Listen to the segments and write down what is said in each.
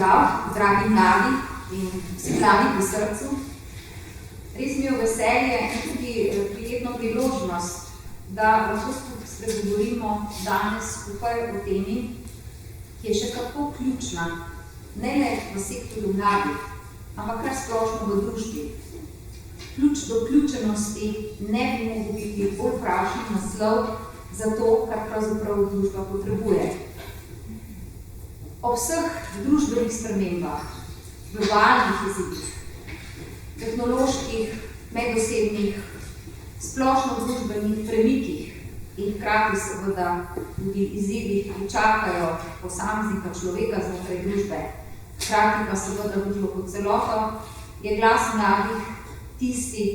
pozdrav, dragi mladi in vsi mladi po srcu. Res mi je veselje in tudi prijetno priložnost, da lahko spregovorimo danes skupaj o temi, ki je še kako ključna, ne le v sektorju mladih, ampak kar splošno v družbi. Ključ do vključenosti ne bi mogel biti bolj prašen naslov za to, kar pravzaprav družba potrebuje. Ob vseh družbenih spremembah, globalnih izzivih, tehnoloških, medosebnih, splošno družbenih premikih in hkrati seveda tudi izzivih, ki čakajo posameznika človeka znotraj družbe, hkrati pa seveda družbo kot celoto, je glas mladih tisti,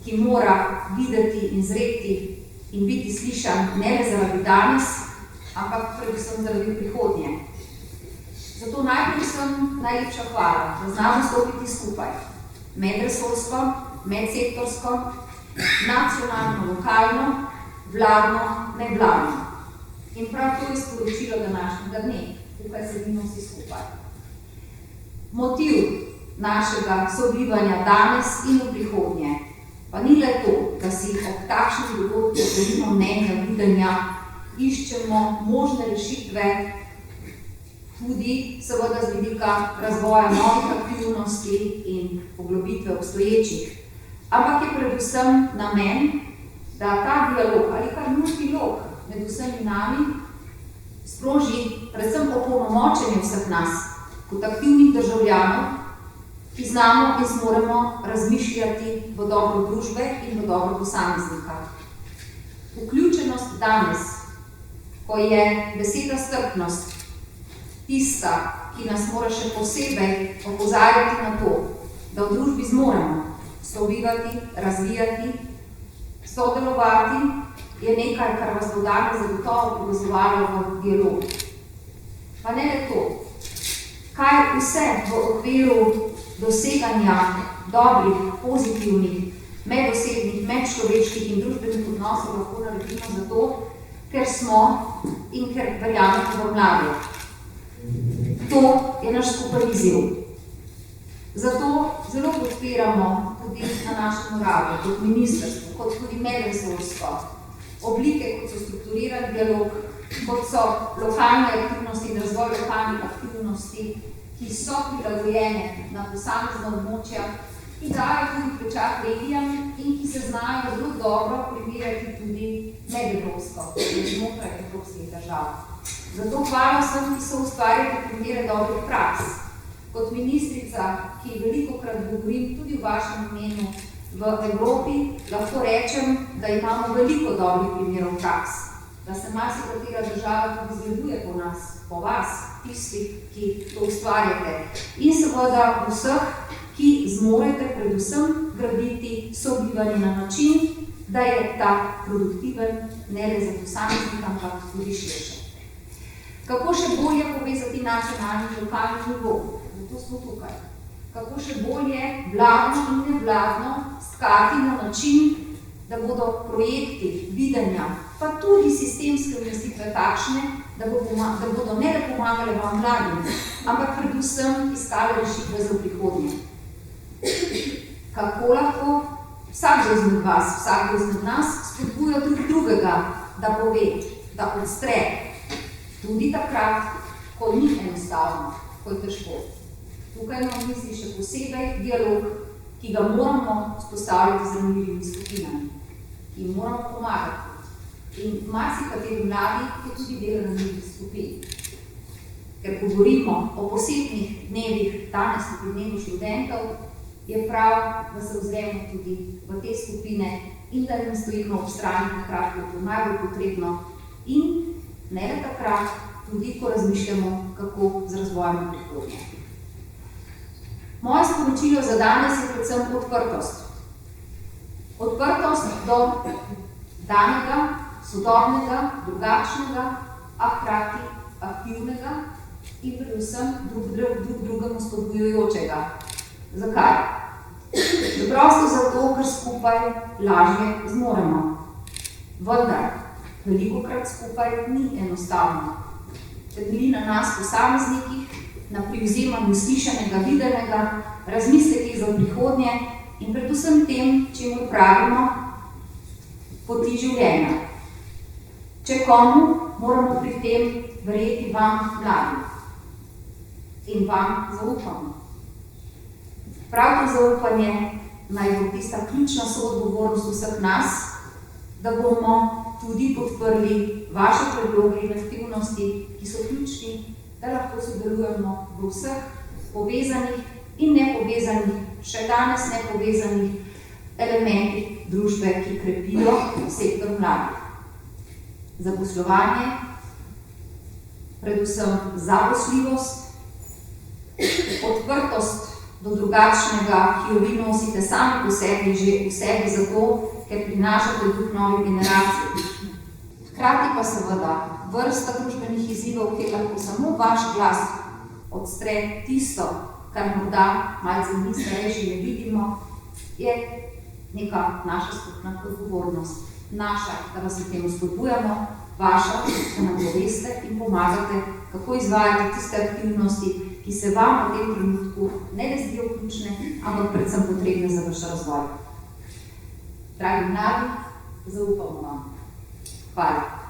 ki mora videti in zreti in biti slišan ne le zaradi danes, ampak predvsem zaradi prihodnje. Zato najprej vsem najlepša hvala, da znamo stopiti skupaj, medresorsko, medsektorsko, nacionalno, lokalno, vladno, nevladno. In prav to je sporočilo današnjega dne, tukaj sedimo vsi skupaj. Motiv našega sobivanja danes in v prihodnje pa ni le to, da si ob takšnih dogodkih delimo mnenja, videnja, iščemo možne rešitve, tudi seveda z vidika razvoja novih aktivnosti in poglobitve obstoječih. Ampak je predvsem namen, da ta dialog ali kar multilog med vsemi nami sproži predvsem opolnomočenje vseh nas kot aktivnih državljanov, ki znamo in zmoremo razmišljati v dobro družbe in v dobro posameznika. Vključenost danes, ko je beseda strpnost tista, ki nas mora še posebej opozarjati na to, da v družbi zmoremo sobivati, razvijati, sodelovati, je nekaj, kar vas bo danes zagotovo povezovalo v dialog. Pa ne le to, kaj vse v okviru doseganja dobrih, pozitivnih, medosebnih, medčloveških in družbenih odnosov lahko naredimo zato, ker smo in ker verjamemo v mlade. To je naš skupaj izziv. Zato zelo podpiramo tudi na našem uradu, kot ministrstvo, kot tudi medresorsko, oblike, kot so strukturiran dialog, kot so lokalne aktivnosti in razvoj lokalnih aktivnosti, ki so prilagojene na posamezna območja, ki dajo tudi pečat regijam in ki se znajo zelo dobro primerjati tudi medevropsko, znotraj evropskih držav. Zato hvala vsem, ki so ustvarjali primere dobrih praks. Kot ministrica, ki velikokrat govorim tudi v vašem imenu v Evropi, lahko rečem, da imamo veliko dobrih primerov praks, da se marsikatera država tudi zgleduje po nas, po vas, tistih, ki to ustvarjate. In seveda vseh, ki zmorete predvsem graditi sobivanje na način, da je ta produktiven ne le za posameznika, ampak tudi širše. Kako še bolje povezati nacionalni in lokalni nivo? Zato smo tukaj. Kako še bolje vladno in nevladno stkati na način, da bodo projekti, videnja, pa tudi sistemske umestitve takšne, da bodo ne le pomagale vam mladim, ampak predvsem iskale rešitve za prihodnje. Kako lahko vsakdo izmed vas, vsakdo izmed nas spodbuja drug drugega, da pove, da odstre, tudi takrat, ko ni enostavno, ko je težko. Tukaj imamo misli še posebej dialog, ki ga moramo vzpostavljati z ranljivimi skupinami, ki jim moramo pomagati. In marsikateri mladi je tudi del ranljivih skupin. Ker govorimo o posebnih dnevih, danes tudi dnevu študentov, je prav, da se ozremo tudi v te skupine in da jim stojimo ob strani takrat, ko je to najbolj potrebno in ne le takrat, tudi ko razmišljamo, kako z razvojem prihodnje. Moje sporočilo za danes je predvsem odprtost. Odprtost do danega, sodobnega, drugačnega, a hkrati aktivnega in predvsem drugemu spodbujajočega. Zakaj? Preprosto zato, ker skupaj lažje zmoremo. Vendar, velikokrat skupaj ni enostavno. Temelji na nas posameznikih, na privzemanju slišanega, videnega, razmislekih za prihodnje in predvsem tem, čemu pravimo poti življenja. Če komu, moramo pri tem verjeti vam mladim in vam zaupamo. Prav to zaupanje naj bo tista ključna soodgovornost vseh nas, da bomo tudi podprli vaše predloge in aktivnosti, ki so ključni, da lahko sodelujemo v vseh povezanih in nepovezanih, še danes nepovezanih elementih družbe, ki krepijo sektor mladih. Zaposlovanje, predvsem zaposljivost, odprtost do drugačnega, ki jo vi nosite sami po sebi, že v sebi zato, ker prinašate duh nove generacije. Hkrati pa seveda vrsta družbenih izzivov, kjer lahko samo vaš glas odstre tisto, kar morda malce mi starejši ne vidimo, je neka naša skupna odgovornost. Naša, da vas v tem spodbujamo, vaša, da nam poveste in pomagate, kako izvajati tiste aktivnosti, ki se vam v tem trenutku ne le zdijo ključne, ampak predvsem potrebne za vaš razvoj. Dragi mladi, zaupamo vam. Hvala.